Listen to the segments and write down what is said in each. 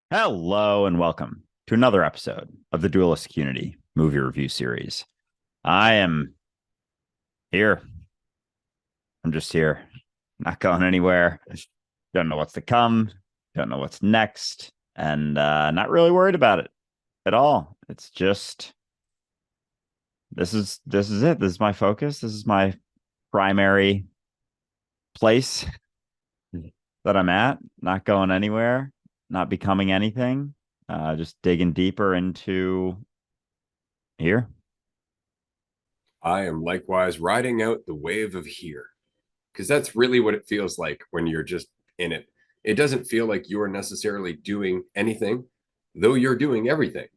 Hello and welcome to another episode of the Dualistic Unity movie review series. I am here. I'm just here, not going anywhere. Don't know what's to come. Don't know what's next, and not really worried about it at all. It's just this is it. This is my focus. This is my primary place that I'm at. Not going anywhere. Not becoming anything. Just digging deeper into here. I am likewise riding out the wave of here because that's really what it feels like when you're just in it. It doesn't feel like you're necessarily doing anything, though you're doing everything.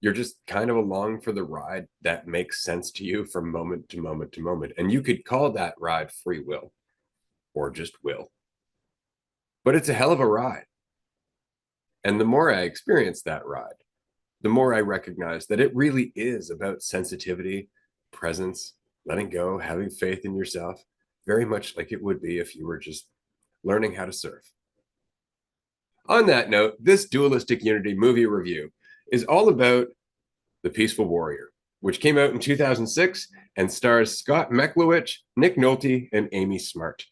You're just kind of along for the ride that makes sense to you from moment to moment to moment. And you could call that ride free will or just will, but it's a hell of a ride. And the more I experience that ride, the more I recognize that it really is about sensitivity, presence, letting go, having faith in yourself, very much like it would be if you were just learning how to surf. On that note, this Dualistic Unity movie review is all about The Peaceful Warrior, which came out in 2006 and stars Scott Mechlowicz, Nick Nolte, and Amy Smart.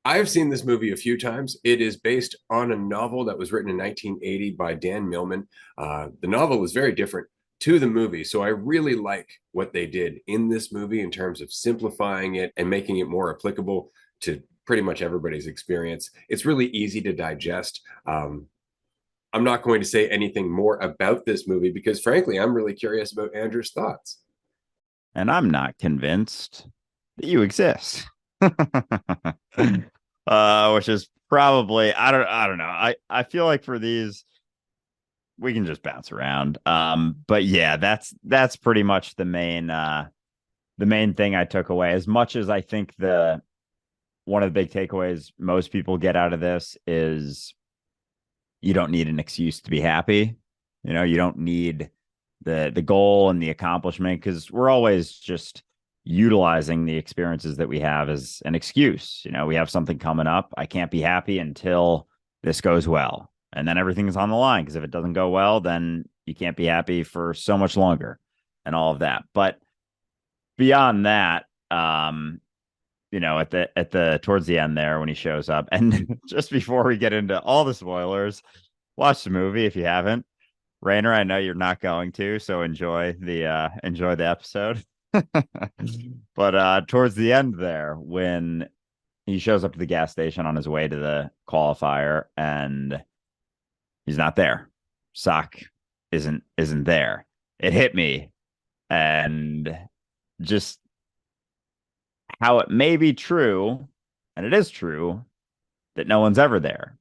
I've seen this movie a few times. It is based on a novel that was written in 1980 by Dan Millman. The novel is very different to the movie. So I really like what they did in this movie in terms of simplifying it and making it more applicable to pretty much everybody's experience. It's really easy to digest. I'm not going to say anything more about this movie because, frankly, I'm really curious about Andrew's thoughts. And I'm not convinced that you exist. Which is probably I don't know. I feel like for these we can just bounce around. But yeah, that's pretty much the main thing I took away. As much as I think the one of the big takeaways most people get out of this is you don't need an excuse to be happy. You don't need the goal and the accomplishment because we're always just utilizing the experiences that we have as an excuse. We have something coming up. I can't be happy until this goes well. And then everything's on the line because if it doesn't go well, then you can't be happy for so much longer and all of that. But beyond that, at the towards the end there when he shows up, and just before we get into all the spoilers, watch the movie if you haven't. Rainer, I know you're not going to, so enjoy the episode. But towards the end there, when he shows up to the gas station on his way to the qualifier, and he's not there. Sock isn't there. It hit me, and just how it may be true, and it is true, that no one's ever there.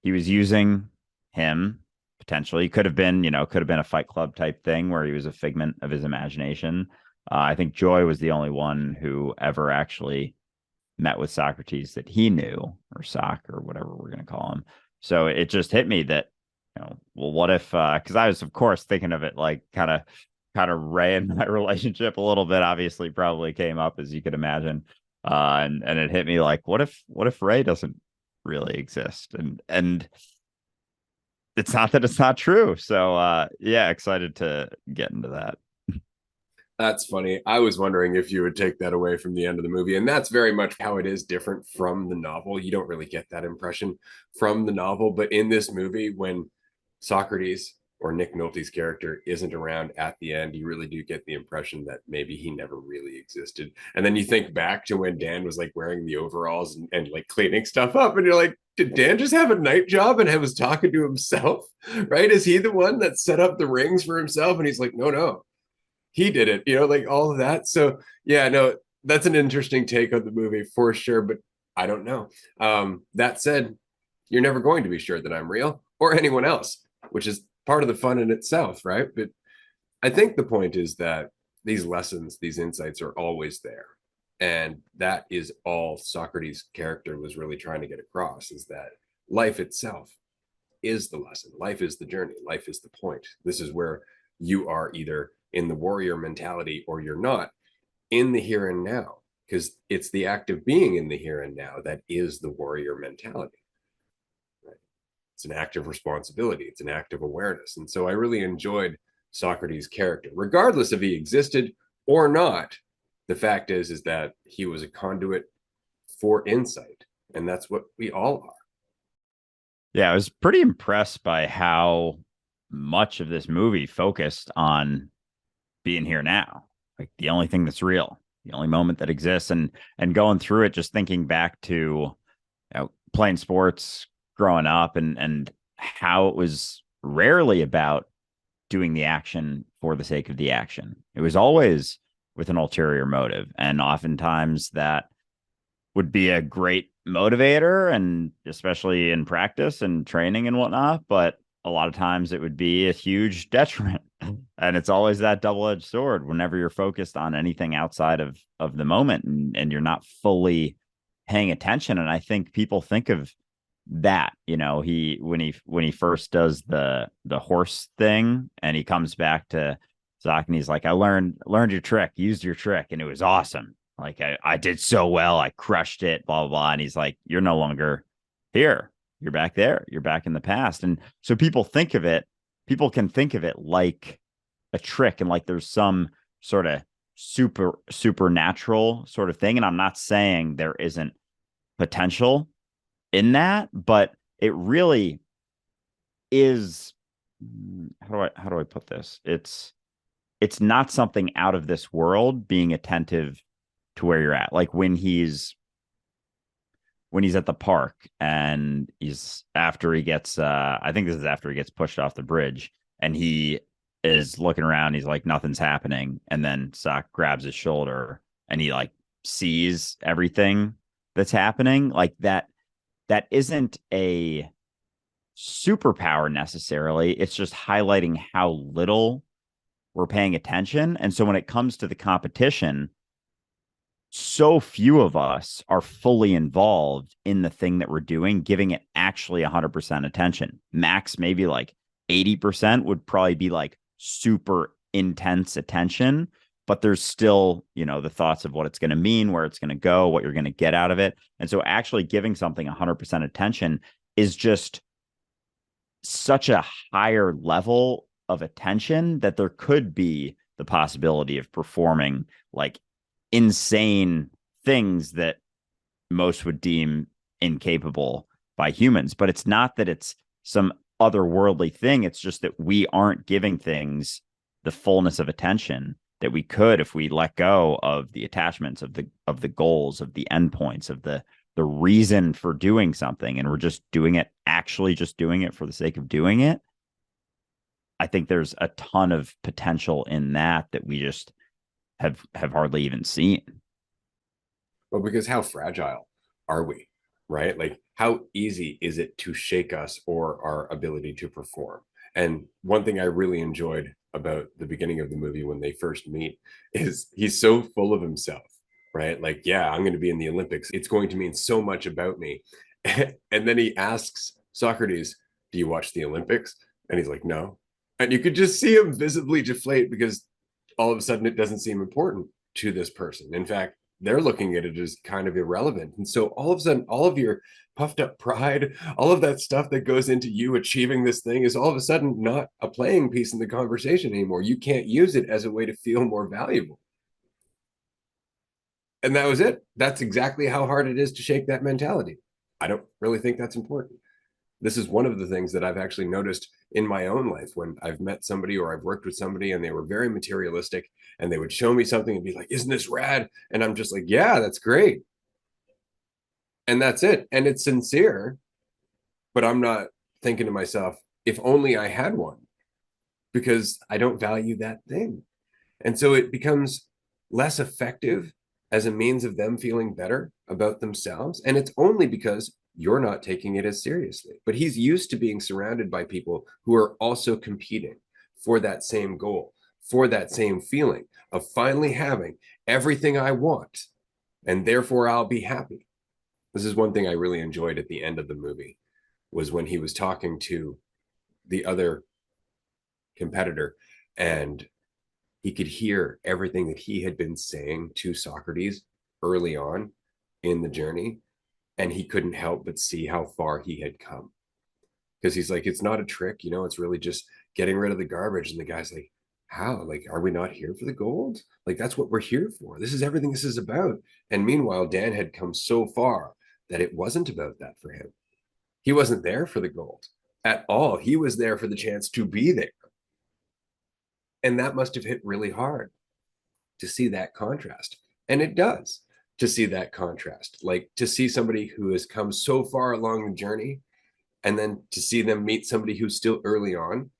He was using him potentially. Could have been a Fight Club type thing where he was a figment of his imagination. I think Joy was the only one who ever actually met with Socrates that he knew, or Sock, or whatever we're going to call him. So it just hit me that, well, what if? Because I was, of course, thinking of it like kind of Ray and my relationship a little bit. Obviously, probably came up as you could imagine, and it hit me like, what if Ray doesn't really exist? And it's not that it's not true. So yeah, excited to get into that. That's funny. I was wondering if you would take that away from the end of the movie. And that's very much how it is different from the novel. You don't really get that impression from the novel. But in this movie, when Socrates or Nick Nolte's character isn't around at the end, you really do get the impression that maybe he never really existed. And then you think back to when Dan was like wearing the overalls and like cleaning stuff up, and you're like, did Dan just have a night job and was talking to himself? Right? Is he the one that set up the rings for himself? And he's like, no, he did it, like all of that. So yeah, no, that's an interesting take on the movie for sure, but I don't know. That said, you're never going to be sure that I'm real or anyone else, which is part of the fun in itself, right? But I think the point is that these lessons, these insights are always there. And that is all Socrates' character was really trying to get across, is that life itself is the lesson. Life is the journey. Life is the point. This is where you are either in the warrior mentality or you're not in the here and now, because it's the act of being in the here and now that is the warrior mentality. Right? It's an act of responsibility. It's an act of awareness. And so I really enjoyed Socrates' character, regardless if he existed or not. The fact is that he was a conduit for insight, and that's what we all are. Yeah, I was pretty impressed by how much of this movie focused on being here now. Like the only thing that's real, the only moment that exists. And going through it, just thinking back to playing sports growing up and how it was rarely about doing the action for the sake of the action. It was always with an ulterior motive. And oftentimes that would be a great motivator, and especially in practice and training and whatnot. But a lot of times it would be a huge detriment. And it's always that double-edged sword whenever you're focused on anything outside of the moment, and you're not fully paying attention. And I think people think of that, he when he first does the horse thing and he comes back to Zach and he's like, I learned your trick, used your trick, and it was awesome. Like I did so well, I crushed it, blah blah blah. And he's like, you're no longer here, you're back there, you're back in the past. And so people can think of it like a trick, and like there's some sort of supernatural sort of thing. And I'm not saying there isn't potential in that, but it really is, how do I put this? It's not something out of this world being attentive to where you're at. Like when he's at the park and he's after he gets I think this is after he gets pushed off the bridge, and he is looking around, he's like, nothing's happening, and then Sock grabs his shoulder and he like sees everything that's happening. Like that isn't a superpower necessarily. It's just highlighting how little we're paying attention. And so when it comes to the competition, so few of us are fully involved in the thing that we're doing, giving it actually 100% attention. Max, maybe like 80% would probably be like super intense attention, but there's still, the thoughts of what it's going to mean, where it's going to go, what you're going to get out of it. And so actually giving something 100% attention is just such a higher level of attention that there could be the possibility of performing like insane things that most would deem incapable by humans. But it's not that it's some otherworldly thing. It's just that we aren't giving things the fullness of attention that we could if we let go of the attachments of the goals, of the endpoints, of the reason for doing something, and we're just doing it, actually just doing it for the sake of doing it. I think there's a ton of potential in that we just have hardly even seen. Well, because how fragile are we, right? Like how easy is it to shake us or our ability to perform? And one thing I really enjoyed about the beginning of the movie when they first meet is he's so full of himself, right? Like, yeah, I'm going to be in the Olympics. It's going to mean so much about me. And then he asks Socrates, do you watch the Olympics? And he's like, no. And you could just see him visibly deflate because all of a sudden it doesn't seem important to this person. In fact, they're looking at it as kind of irrelevant. And so all of a sudden, all of your puffed up pride, all of that stuff that goes into you achieving this thing is all of a sudden not a playing piece in the conversation anymore. You can't use it as a way to feel more valuable. And that was it. That's exactly how hard it is to shake that mentality. I don't really think that's important. This is one of the things that I've actually noticed in my own life when I've met somebody or I've worked with somebody and they were very materialistic and they would show me something and be like, isn't this rad? And I'm just like, yeah, that's great. And that's it. And it's sincere, but I'm not thinking to myself, if only I had one, because I don't value that thing. And so it becomes less effective as a means of them feeling better about themselves. And it's only because you're not taking it as seriously. But he's used to being surrounded by people who are also competing for that same goal, for that same feeling of finally having everything I want, and therefore I'll be happy. This is one thing I really enjoyed at the end of the movie, was when he was talking to the other competitor and he could hear everything that he had been saying to Socrates early on in the journey, and he couldn't help but see how far he had come. because he's like, it's not a trick, it's really just getting rid of the garbage. And the guy's like, how? Like, are we not here for the gold? Like, that's what we're here for. This is everything this is about. And meanwhile, Dan had come so far that it wasn't about that for him. He wasn't there for the gold at all. He was there for the chance to be there. And that must have hit really hard to see that contrast. And it does, to see that contrast, like to see somebody who has come so far along the journey and then to see them meet somebody who's still early on.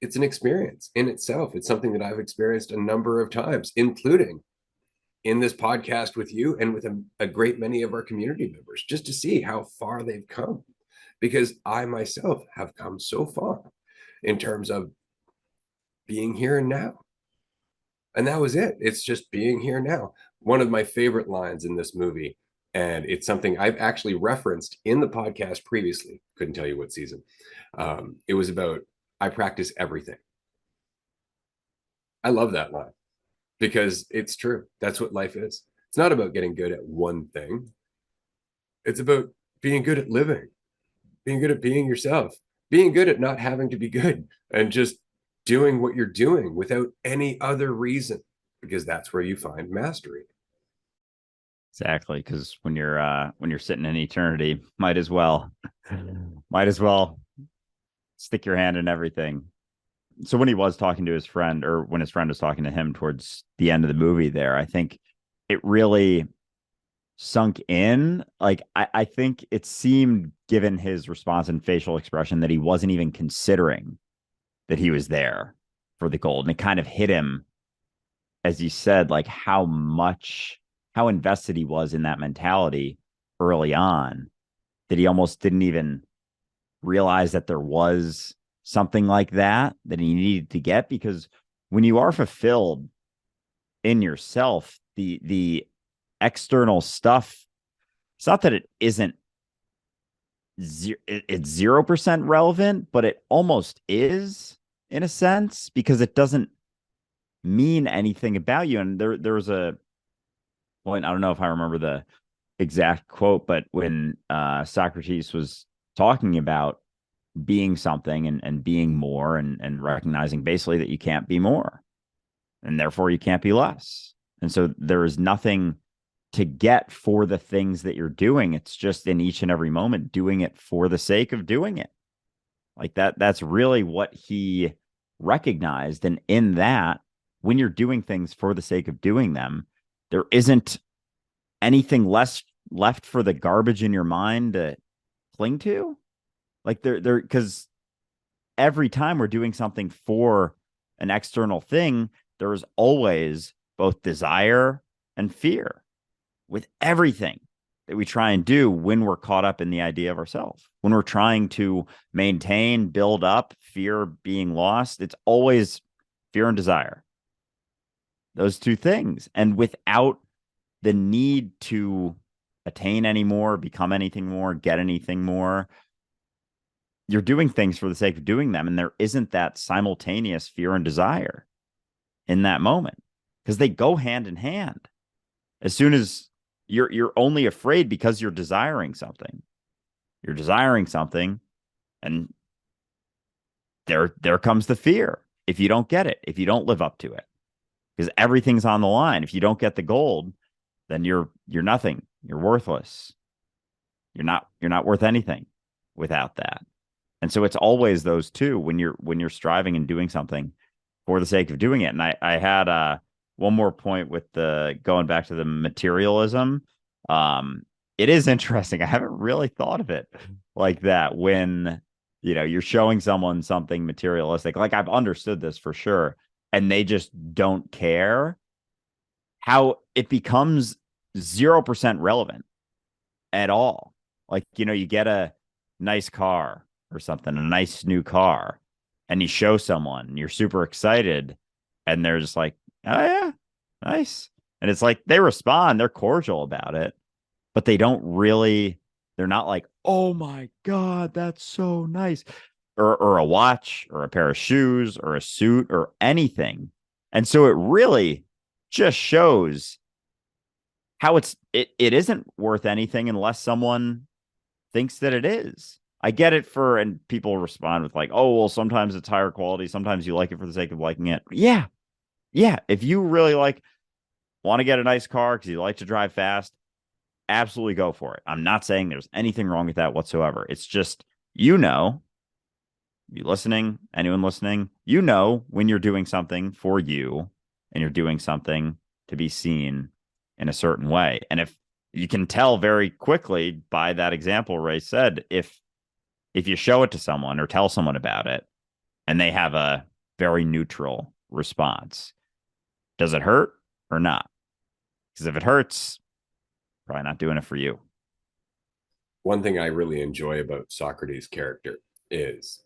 It's an experience in itself. It's something that I've experienced a number of times, including in this podcast with you and with a great many of our community members, just to see how far they've come. Because I myself have come so far in terms of being here and now. And that was it. It's just being here now. One of my favorite lines in this movie, and it's something I've actually referenced in the podcast previously. Couldn't tell you what season. It was about, I practice everything. I love that line because it's true. That's what life is. It's not about getting good at one thing. It's about being good at living, being good at being yourself, being good at not having to be good and just doing what you're doing without any other reason, because that's where you find mastery. Exactly, because when you're sitting in eternity, might as well stick your hand in everything. So when he was talking to his friend, or when his friend was talking to him towards the end of the movie there, I think it really sunk in. Like I think it seemed, given his response and facial expression, that he wasn't even considering that he was there for the gold. And it kind of hit him, as he said, like how invested he was in that mentality early on, that he almost didn't even realize that there was something like that he needed to get. Because when you are fulfilled in yourself, the external stuff, it's not that it isn't it's 0% relevant, but it almost is, in a sense, because it doesn't mean anything about you. And there was a point, I don't know if I remember the exact quote, but when Socrates was talking about being something and being more, and recognizing basically that you can't be more, and therefore you can't be less. And so there is nothing to get for the things that you're doing. It's just in each and every moment doing it for the sake of doing it. Like that's really what he recognized. And in that, when you're doing things for the sake of doing them, there isn't anything less left for the garbage in your mind to cling to. Like because every time we're doing something for an external thing, there is always both desire and fear with everything that we try and do when we're caught up in the idea of ourselves. When we're trying to maintain, build up, fear being lost, it's always fear and desire. Those two things. And without the need to attain any more, become anything more, get anything more, you're doing things for the sake of doing them. And there isn't that simultaneous fear and desire in that moment, because they go hand in hand. As soon as you're only afraid because you're desiring something. You're desiring something, and there comes the fear if you don't get it, if you don't live up to it. Because everything's on the line. If you don't get the gold, then you're nothing. You're worthless. You're not worth anything without that. And so it's always those two when you're striving and doing something for the sake of doing it. And I had one more point with the going back to the materialism. It is interesting. I haven't really thought of it like that. When you're showing someone something materialistic, like I've understood this for sure, and they just don't care, how it becomes 0% relevant at all. Like, you get a nice car or something, a nice new car, and you show someone, and you're super excited, and they're just like, oh yeah, nice. And it's like they respond, they're cordial about it, but they're not like, oh my God, that's so nice. Or a watch, or a pair of shoes, or a suit, or anything. And so it really just shows how it isn't worth anything unless someone thinks that it is. I get it and people respond with like, oh, well, sometimes it's higher quality. Sometimes you like it for the sake of liking it. Yeah. Yeah. If you really want to get a nice car because you like to drive fast, absolutely go for it. I'm not saying there's anything wrong with that whatsoever. It's just, you know, you listening, anyone listening, you know, when you're doing something for you and you're doing something to be seen in a certain way. And if you can tell very quickly by that example Ray said, if you show it to someone or tell someone about it and they have a very neutral response, does it hurt or not? Because if it hurts, probably not doing it for you. One thing I really enjoy about Socrates' character is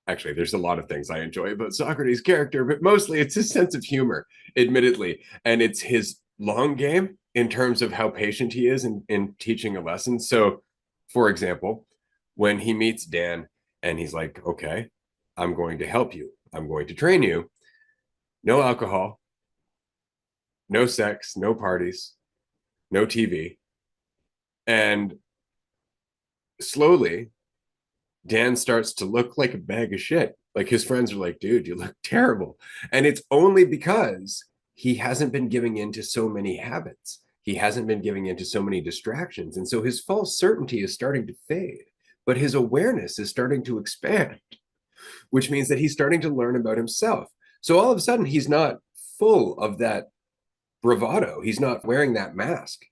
actually, there's a lot of things I enjoy about Socrates' character, but mostly it's his sense of humor, admittedly. And it's his long game in terms of how patient he is in teaching a lesson. So, for example, when he meets Dan and he's like, okay, I'm going to help you, I'm going to train you. No alcohol, no sex, no parties, no TV. And slowly, Dan starts to look like a bag of shit. Like his friends are like, dude, you look terrible. And it's only because he hasn't been giving in to so many habits. He hasn't been giving in to so many distractions. And so his false certainty is starting to fade, but his awareness is starting to expand, which means that he's starting to learn about himself. So all of a sudden, he's not full of that bravado. He's not wearing that mask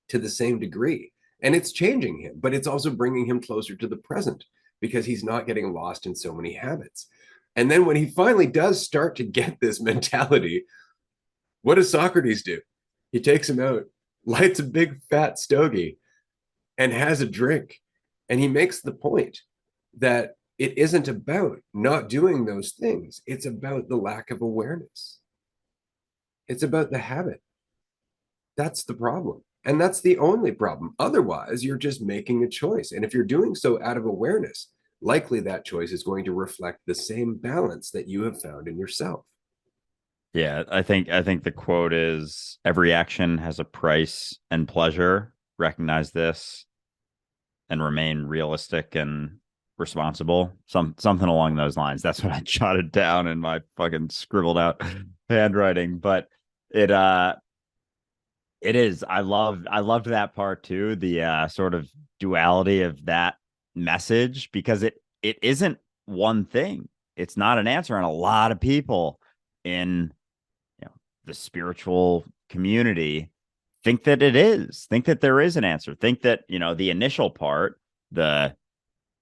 to the same degree. And it's changing him, but it's also bringing him closer to the present because he's not getting lost in so many habits. And then when he finally does start to get this mentality, what does Socrates do? He takes him out, lights a big fat stogie, and has a drink. And he makes the point that it isn't about not doing those things, it's about the lack of awareness. It's about the habit. That's the problem. And that's the only problem. Otherwise, you're just making a choice. And if you're doing so out of awareness, likely that choice is going to reflect the same balance that you have found in yourself. Yeah, I think the quote is every action has a price and pleasure. Recognize this and remain realistic and responsible. Something along those lines. That's what I jotted down in my fucking scribbled out handwriting. But it it is. I loved that part too. The sort of duality of that message because it isn't one thing. It's not an answer. And a lot of people in the spiritual community think that it is, think that there is an answer, think that, the initial part, the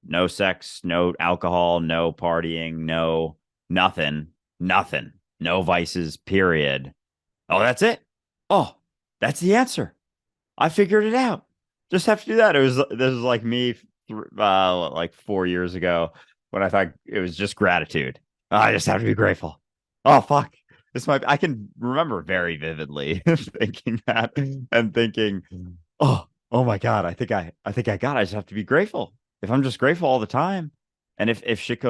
no sex, no alcohol, no partying, no nothing, nothing, no vices, period. Oh, that's it. Oh, that's the answer. I figured it out. Just have to do that. This was like me like 4 years ago when I thought it was just gratitude. Oh, I just have to be grateful. Oh fuck. I can remember very vividly thinking that and thinking, oh my God, I think I got it. I just have to be grateful. If I'm just grateful all the time, and if shit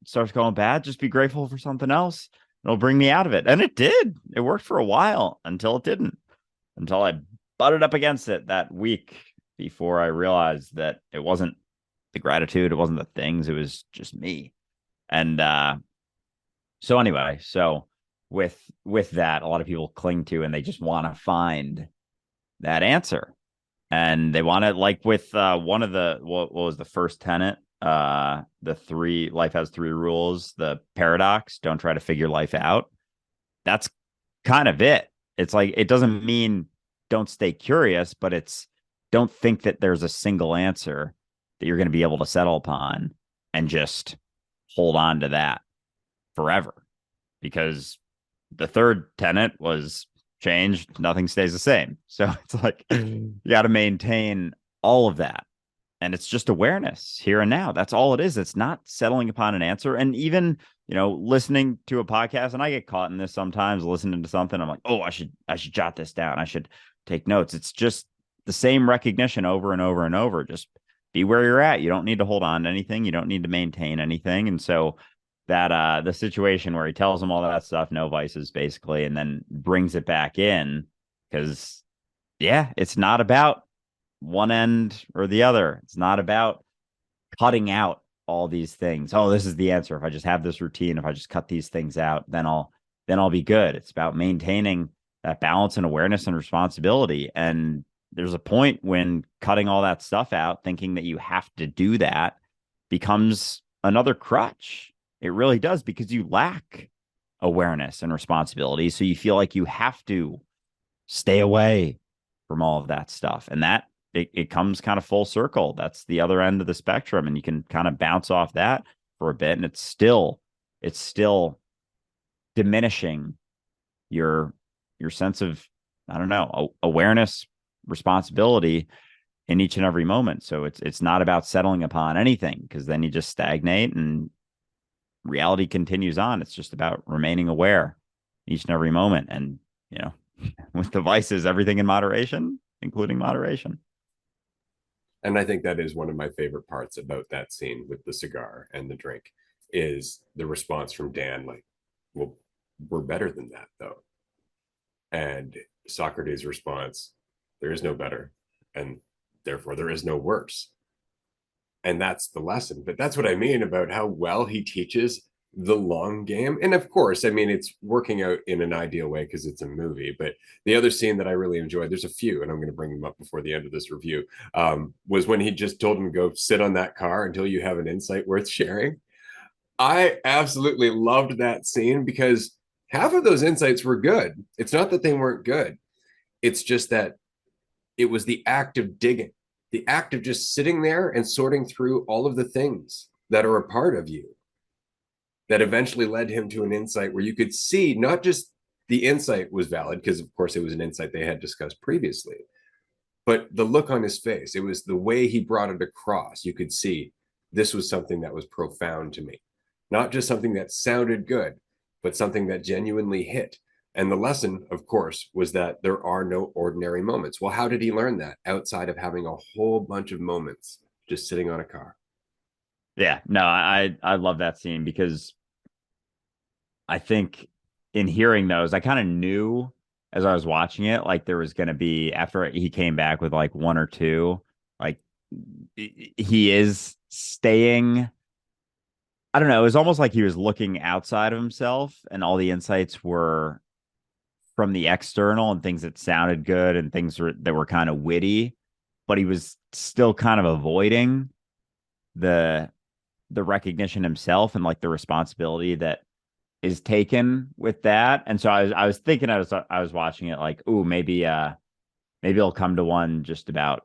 starts going bad, just be grateful for something else. It'll bring me out of it. And it did. It worked for a while until it didn't. Until I butted up against it that week before I realized that it wasn't the gratitude, it wasn't the things, it was just me. And so anyway, with that, a lot of people cling to and they just want to find that answer. And they want to, like with one of the what was the first tenet, the three life has three rules, the paradox, don't try to figure life out. That's kind of it. It's like it doesn't mean don't stay curious, but it's don't think that there's a single answer that you're going to be able to settle upon and just hold on to that forever. Because the third tenet was change, nothing stays the same. So it's like you got to maintain all of that. And it's just awareness here and now. That's all it is. It's not settling upon an answer. And even, listening to a podcast, and I get caught in this sometimes, listening to something, I'm like, oh, I should jot this down. I should take notes. It's just the same recognition over and over and over. Just be where you're at. You don't need to hold on to anything. You don't need to maintain anything. And so that the situation where he tells them all that stuff, no vices, basically, and then brings it back in because, yeah, it's not about one end or the other. It's not about cutting out all these things. Oh, this is the answer. If I just have this routine, if I just cut these things out, then I'll be good. It's about maintaining that balance and awareness and responsibility. And there's a point when cutting all that stuff out, thinking that you have to do that, becomes another crutch. It really does, because you lack awareness and responsibility. So you feel like you have to stay away from all of that stuff. And that it comes kind of full circle. That's the other end of the spectrum. And you can kind of bounce off that for a bit. And it's still diminishing your sense of, I don't know, awareness, responsibility in each and every moment. So it's not about settling upon anything, because then you just stagnate and reality continues on. It's just about remaining aware each and every moment. And, with devices, everything in moderation, including moderation. And I think that is one of my favorite parts about that scene with the cigar and the drink, is the response from Dan, like, well, we're better than that, though. And Socrates' response, there is no better, and therefore there is no worse. And that's the lesson. But that's what I mean about how well he teaches the long game. And of course, I mean, it's working out in an ideal way because it's a movie. But the other scene that I really enjoyed, there's a few, and I'm going to bring them up before the end of this review, was when he just told him to go sit on that car until you have an insight worth sharing. I absolutely loved that scene because half of those insights were good. It's not that they weren't good. It's just that it was the act of digging, the act of just sitting there and sorting through all of the things that are a part of you, that eventually led him to an insight where you could see not just the insight was valid, because of course it was an insight they had discussed previously, but the look on his face, it was the way he brought it across. You could see this was something that was profound to me, not just something that sounded good, but something that genuinely hit. And the lesson, of course, was that there are no ordinary moments. Well, how did he learn that outside of having a whole bunch of moments just sitting on a car? Yeah, no, I love that scene, because I think in hearing those, I kind of knew as I was watching it, like there was going to be, after he came back with like one or two, like he is staying. I don't know. It was almost like he was looking outside of himself, and all the insights were from the external and things that sounded good and that were kind of witty, but he was still kind of avoiding the the recognition himself and like the responsibility that is taken with that. And so I was thinking, I was watching it like, ooh, maybe he'll come to one just about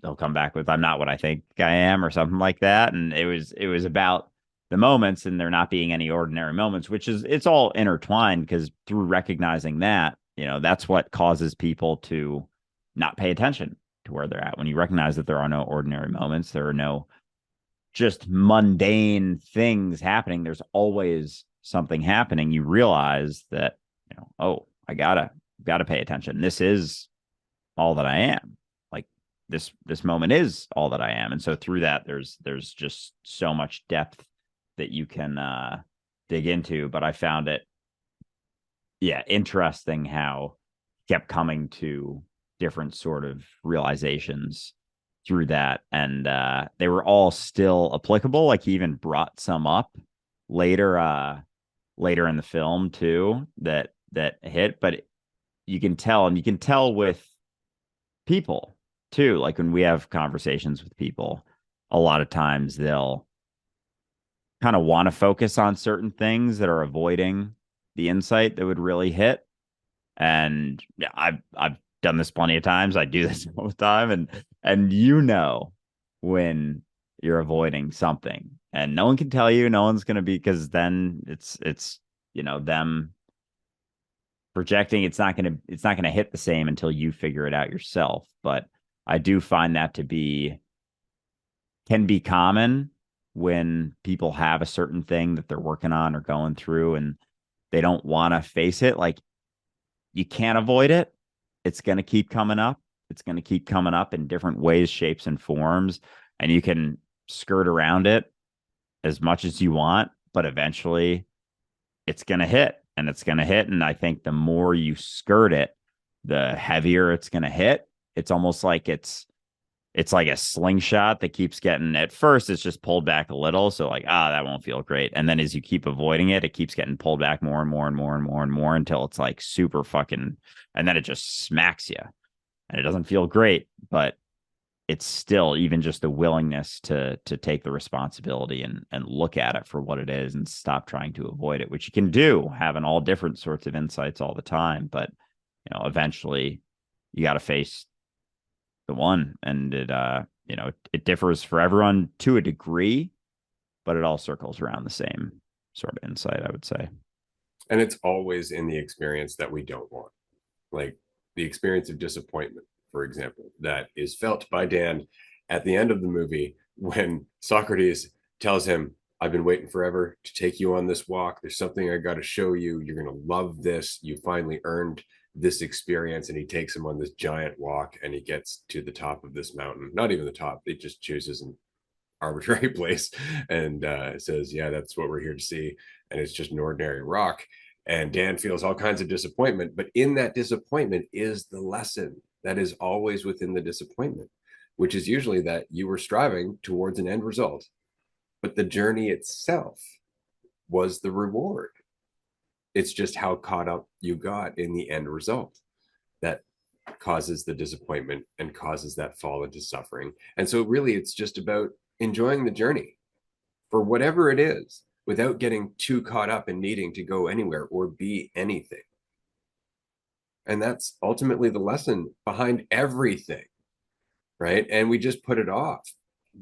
he'll come back with I'm not what I think I am, or something like that. And it was about the moments, and there not being any ordinary moments, which is, it's all intertwined, because through recognizing that, that's what causes people to not pay attention to where they're at. When you recognize that there are no ordinary moments, there are no just mundane things happening, there's always something happening. You realize that, oh, I gotta pay attention. This is all that I am. Like this moment is all that I am. And so through that, there's just so much depth that you can dig into. But I found it, yeah, interesting how he kept coming to different sort of realizations through that, and they were all still applicable. Like he even brought some up later in the film too, that hit. But you can tell with people too, like when we have conversations with people, a lot of times they'll kind of want to focus on certain things that are avoiding the insight that would really hit. And yeah, I've done this plenty of times. I do this all the time, and when you're avoiding something, and no one can tell you, no one's gonna be, because then it's them projecting. It's not gonna hit the same until you figure it out yourself. But I do find that can be common when people have a certain thing that they're working on or going through, and they don't want to face it. Like, you can't avoid it. It's going to keep coming up. It's going to keep coming up in different ways, shapes, and forms. And you can skirt around it as much as you want, but eventually it's going to hit, and it's going to hit. And I think the more you skirt it, the heavier it's going to hit. It's almost like it's it's like a slingshot that keeps getting, at first it's just pulled back a little, so like, that won't feel great, and then as you keep avoiding it, it keeps getting pulled back more and more and more and more and more until it's like super fucking, and then it just smacks you, and it doesn't feel great, but it's still, even just the willingness to take the responsibility and look at it for what it is and stop trying to avoid it, which you can do having all different sorts of insights all the time, but eventually you got to face the one, and it differs for everyone to a degree, but it all circles around the same sort of insight, I would say. And it's always in the experience that we don't want, like the experience of disappointment, for example, that is felt by Dan at the end of the movie when Socrates tells him, I've been waiting forever to take you on this walk. There's something I got to show you. You're going to love this. You finally earned this experience. And he takes him on this giant walk, and he gets to the top of this mountain. Not even the top. It just chooses an arbitrary place and says, yeah, that's what we're here to see. And it's just an ordinary rock. And Dan feels all kinds of disappointment. But in that disappointment is the lesson that is always within the disappointment, which is usually that you were striving towards an end result, but the journey itself was the reward. It's just how caught up you got in the end result that causes the disappointment and causes that fall into suffering. And so really it's just about enjoying the journey for whatever it is without getting too caught up in needing to go anywhere or be anything. And that's ultimately the lesson behind everything, right? And we just put it off.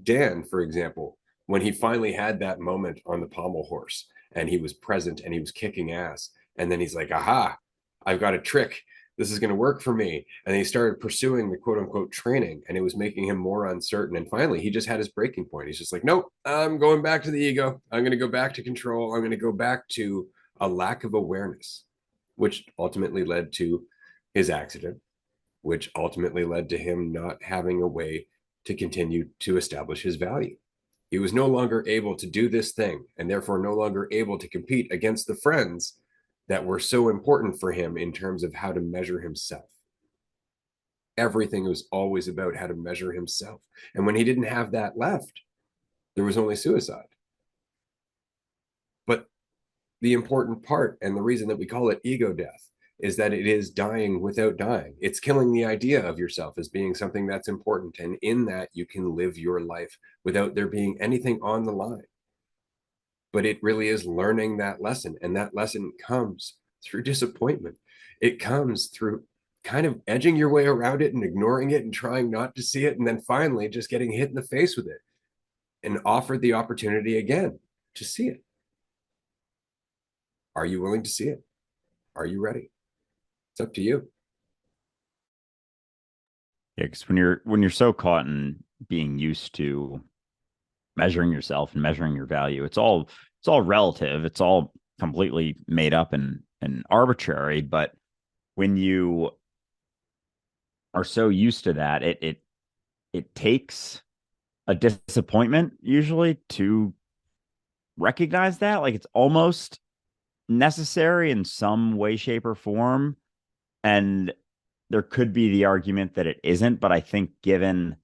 Dan, for example, when he finally had that moment on the pommel horse and he was present and he was kicking ass, and then he's like, aha, I've got a trick. This is going to work for me. And he started pursuing the quote unquote training, and it was making him more uncertain. And finally, he just had his breaking point. He's just like, nope, I'm going back to the ego. I'm going to go back to control. I'm going to go back to a lack of awareness, which ultimately led to his accident, which ultimately led to him not having a way to continue to establish his value. He was no longer able to do this thing, and therefore no longer able to compete against the friends that were so important for him in terms of how to measure himself. Everything was always about how to measure himself. And when he didn't have that left, there was only suicide. But the important part, and the reason that we call it ego death, is that it is dying without dying. It's killing the idea of yourself as being something that's important. And in that, you can live your life without there being anything on the line. But it really is learning that lesson. And that lesson comes through disappointment. It comes through kind of edging your way around it and ignoring it and trying not to see it. And then finally just getting hit in the face with it and offered the opportunity again to see it. Are you willing to see it? Are you ready? It's up to you. Yeah, because when you're so caught in being used to measuring yourself and measuring your value, it's all relative. It's all completely made up and arbitrary. But when you are so used to that, it takes a disappointment usually to recognize that. Like, it's almost necessary in some way, shape, or form. And there could be the argument that it isn't, but I think given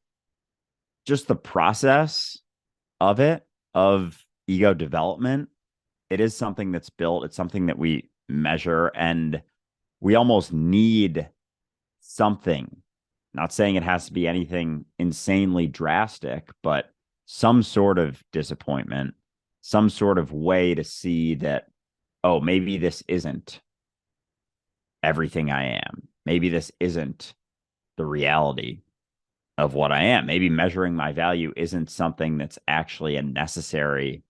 just the process of it, of ego development, it is something that's built. It's something that we measure, and we almost need something. Not saying it has to be anything insanely drastic, but some sort of disappointment, some sort of way to see that, oh, maybe this isn't everything I am. Maybe this isn't the reality of what I am. Maybe measuring my value isn't something that's actually a necessary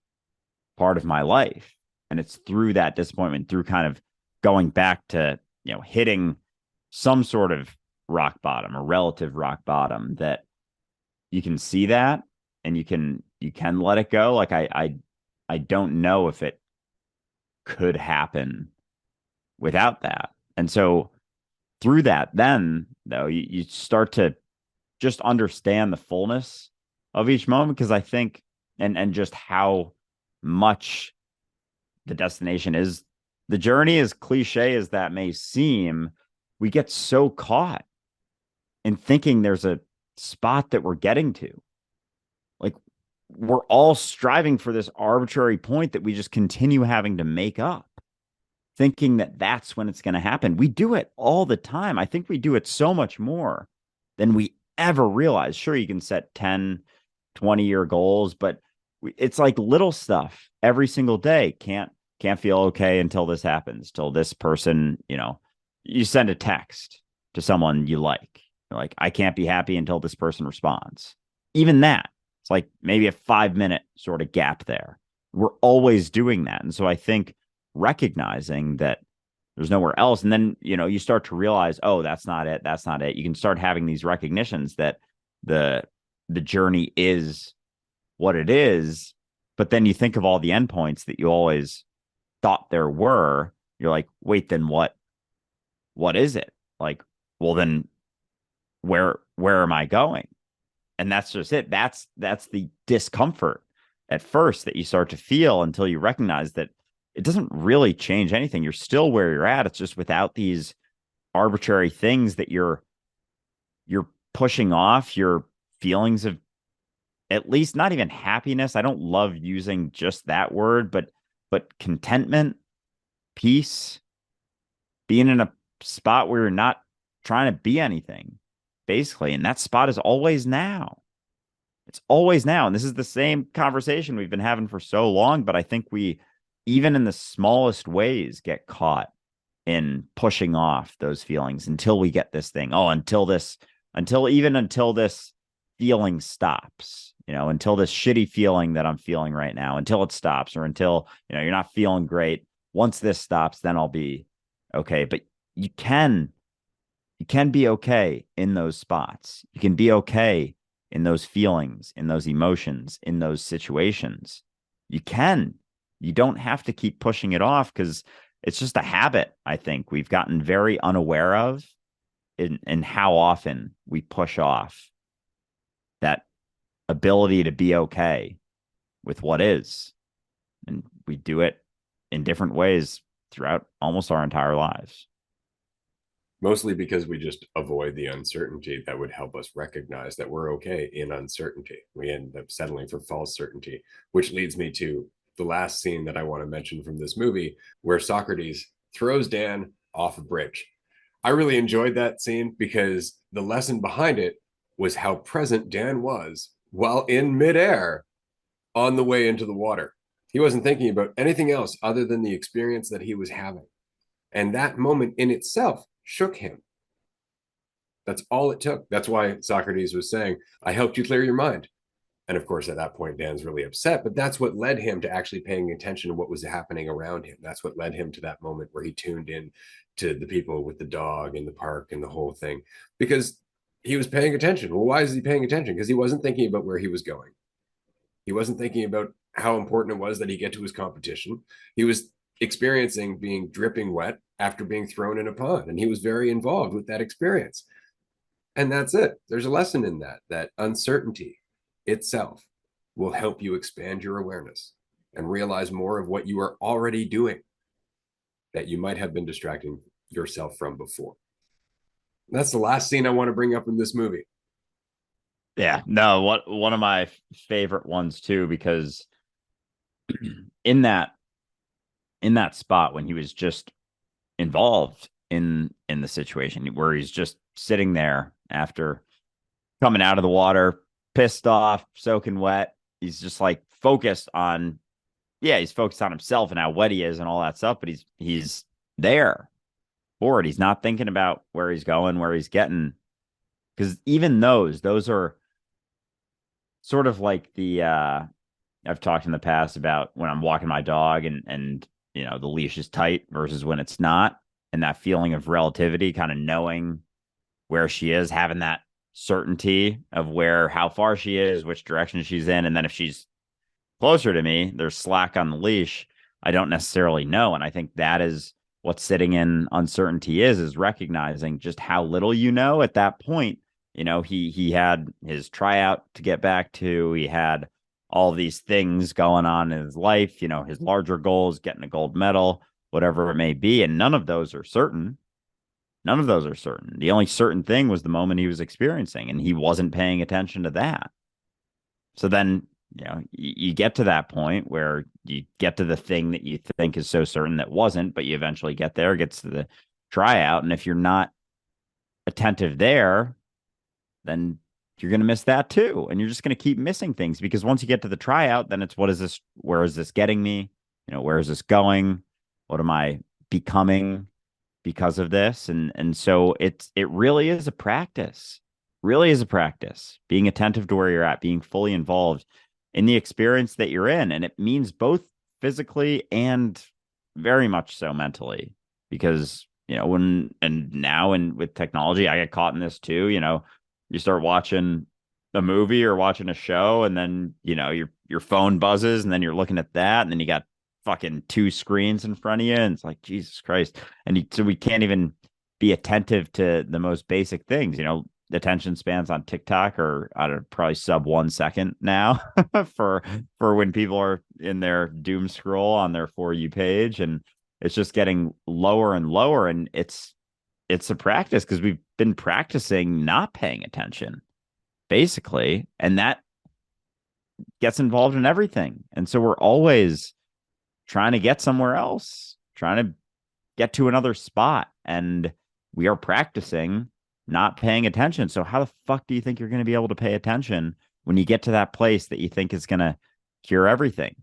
part of my life. And it's through that disappointment, through kind of going back to, hitting some sort of rock bottom or relative rock bottom, that you can see that and you can let it go. Like, I don't know if it could happen without that. And so through that, then though, you start to just understand the fullness of each moment, because I think and just how much the destination is the journey, as cliche as that may seem. We get so caught in thinking there's a spot that we're getting to. Like, we're all striving for this arbitrary point that we just continue having to make up, thinking that that's when it's going to happen. We do it all the time. I think we do it so much more than we ever realize. Sure, you can set 10, 20-year goals, but it's like little stuff every single day. Can't feel okay until this happens, till this person, you send a text to someone you like. You're like, I can't be happy until this person responds. Even that, it's like maybe a 5-minute sort of gap there. We're always doing that. And so I think recognizing that there's nowhere else. And then, you start to realize, oh, that's not it. That's not it. You can start having these recognitions that the journey is what it is. But then you think of all the endpoints that you always thought there were. You're like, wait, then what is it? Like, well, then where am I going? And that's just it. That's the discomfort at first that you start to feel until you recognize that it doesn't really change anything. You're still where you're at. It's just without these arbitrary things that you're pushing off your feelings of, at least not even happiness. I don't love using just that word, but contentment, peace, being in a spot where you're not trying to be anything, basically. And that spot is always now. It's always now. And this is the same conversation we've been having for so long, but I think we, even in the smallest ways, get caught in pushing off those feelings until we get this thing. Oh, until this feeling stops, until this shitty feeling that I'm feeling right now, until it stops, or until, you're not feeling great. Once this stops, then I'll be okay. But you can be okay in those spots. You can be okay in those feelings, in those emotions, in those situations. You don't have to keep pushing it off, because it's just a habit, I think, we've gotten very unaware of in how often we push off that ability to be okay with what is. And we do it in different ways throughout almost our entire lives. Mostly because we just avoid the uncertainty that would help us recognize that we're okay in uncertainty. We end up settling for false certainty, which leads me to the last scene that I want to mention from this movie, where Socrates throws Dan off a bridge. I really enjoyed that scene because the lesson behind it was how present Dan was while in midair on the way into the water. He wasn't thinking about anything else other than the experience that he was having. And that moment in itself shook him. That's all it took. That's why Socrates was saying, I helped you clear your mind. And of course, at that point, Dan's really upset, but that's what led him to actually paying attention to what was happening around him. That's what led him to that moment where he tuned in to the people with the dog in the park and the whole thing, because he was paying attention. Well, why is he paying attention? Because he wasn't thinking about where he was going. He wasn't thinking about how important it was that he get to his competition. He was experiencing being dripping wet after being thrown in a pond, and he was very involved with that experience. And that's it. There's a lesson in that uncertainty itself will help you expand your awareness and realize more of what you are already doing that you might have been distracting yourself from before. And that's the last scene I want to bring up in this movie. Yeah, no, one of my favorite ones too, because in that spot when he was just involved in the situation, where he's just sitting there after coming out of the water, pissed off, soaking wet. He's just like focused on, he's focused on himself and how wet he is and all that stuff, but he's there, bored. He's not thinking about where he's going, where he's getting, because even those are sort of like the I've talked in the past about when I'm walking my dog and the leash is tight versus when it's not, and that feeling of relativity, kind of knowing where she is, having that certainty of how far she is, which direction she's in, and then if she's closer to me, there's slack on the leash. I don't necessarily know, and I think that is what sitting in uncertainty is recognizing just how little you know at that point. He had his tryout to get back to. He had all these things going on in his life, his larger goals, getting a gold medal, whatever it may be. And none of those are certain. None of those are certain. The only certain thing was the moment he was experiencing, and he wasn't paying attention to that. So then, you get to that point where you get to the thing that you think is so certain that wasn't, but you eventually get there, gets to the tryout. And if you're not attentive there, then you're going to miss that too. And you're just going to keep missing things because once you get to the tryout, then it's what is this? Where is this getting me? Where is this going? What am I becoming because of this? And so it really is a practice, really is a practice, being attentive to where you're at, being fully involved in the experience that you're in. And it means both physically and very much so mentally, because, with technology, I get caught in this too. You start watching a movie or watching a show, and then, your phone buzzes, and then you're looking at that, and then you got fucking two screens in front of you, and it's like, Jesus Christ. So we can't even be attentive to the most basic things. Attention spans on TikTok are probably sub 1 second now for when people are in their doom scroll on their For You page, and it's just getting lower and lower. And it's a practice because we've been practicing not paying attention, basically, and that gets involved in everything. And so we're always trying to get somewhere else, trying to get to another spot, and we are practicing not paying attention. So how the fuck do you think you're going to be able to pay attention when you get to that place that you think is going to cure everything?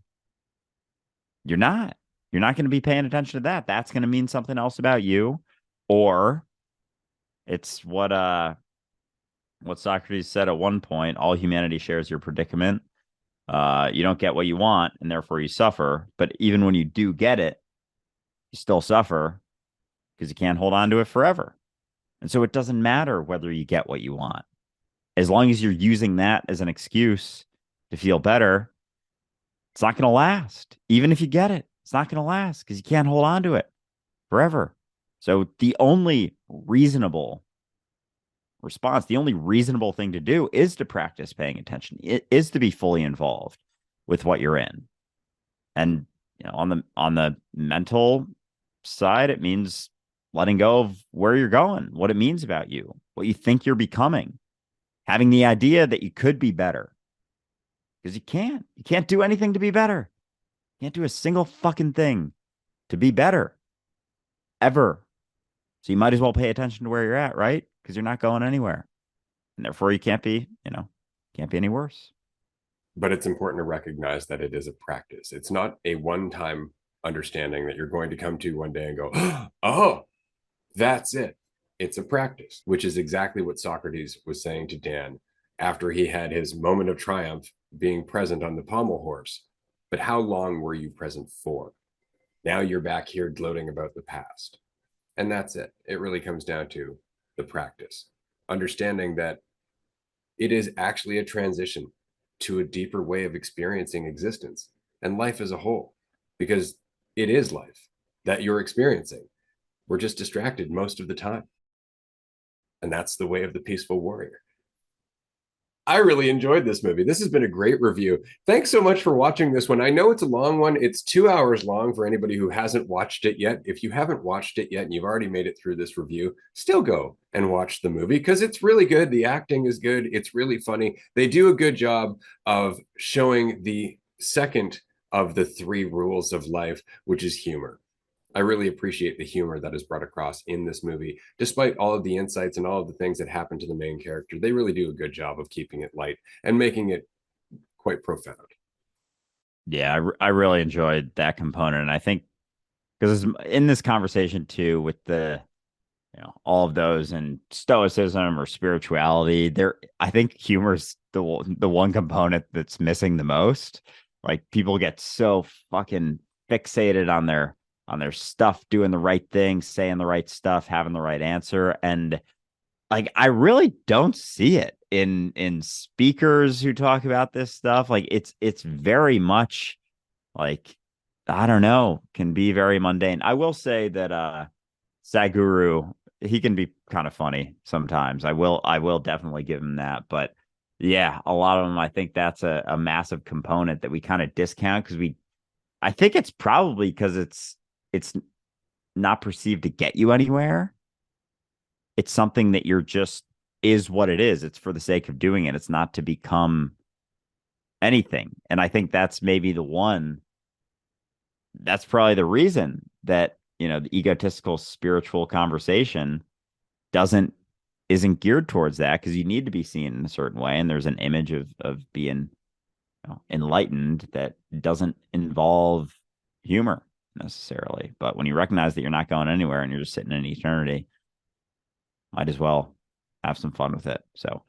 You're not. You're not going to be paying attention to that. That's going to mean something else about you, or it's what Socrates said at one point: all humanity shares your predicament. You don't get what you want, and therefore you suffer. But even when you do get it, you still suffer because you can't hold on to it forever. And so it doesn't matter whether you get what you want. As long as you're using that as an excuse to feel better, it's not going to last. Even if you get it, it's not going to last because you can't hold on to it forever. So the only reasonable response, the only reasonable thing to do is to practice paying attention. It is to be fully involved with what you're in. And on the mental side, it means letting go of where you're going, what it means about you, what you think you're becoming, having the idea that you could be better. Because you can't. You can't do anything to be better. You can't do a single fucking thing to be better. Ever. So you might as well pay attention to where you're at, right? Because you're not going anywhere. And therefore you can't be any worse. But it's important to recognize that it is a practice. It's not a one-time understanding that you're going to come to one day and go, oh, that's it. It's a practice, which is exactly what Socrates was saying to Dan after he had his moment of triumph being present on the pommel horse. But how long were you present for? Now you're back here gloating about the past. And that's it. It really comes down to the practice, understanding that it is actually a transition to a deeper way of experiencing existence and life as a whole, because it is life that you're experiencing. We're just distracted most of the time. And that's the way of the peaceful warrior. I really enjoyed this movie. This has been a great review. Thanks so much for watching this one. I know it's a long one. It's 2 hours long for anybody who hasn't watched it yet. If you haven't watched it yet and you've already made it through this review, still go and watch the movie because it's really good. The acting is good. It's really funny. They do a good job of showing the second of the 3 rules of life, which is humor. I really appreciate the humor that is brought across in this movie. Despite all of the insights and all of the things that happen to the main character, they really do a good job of keeping it light and making it quite profound. Yeah, I really enjoyed that component. And I think because in this conversation too, with all of those and stoicism or spirituality, I think humor is the one component that's missing the most. Like people get so fucking fixated on their stuff, doing the right thing, saying the right stuff, having the right answer. And like, I really don't see it in speakers who talk about this stuff. Like it's very much like, I don't know, can be very mundane. I will say that Sadhguru, he can be kind of funny sometimes. I will definitely give him that. But yeah, a lot of them, I think that's a massive component that we kind of discount because I think it's probably because it's not perceived to get you anywhere. it's something that you're just is what it is. It's for the sake of doing it. It's not to become anything. And I think that's maybe the one that's probably the reason that, the egotistical spiritual conversation doesn't isn't geared towards that, because you need to be seen in a certain way. And there's an image of being enlightened that doesn't involve humor necessarily. But when you recognize that you're not going anywhere and you're just sitting in eternity, might as well have some fun with it. So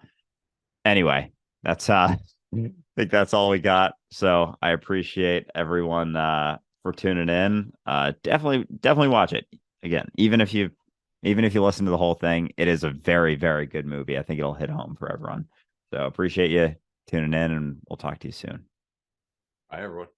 anyway, that's I think that's all we got. So I appreciate everyone for tuning in. Definitely watch it. Again, even if you listen to the whole thing, it is a very, very good movie. I think it'll hit home for everyone. So appreciate you tuning in, and we'll talk to you soon. Bye, everyone.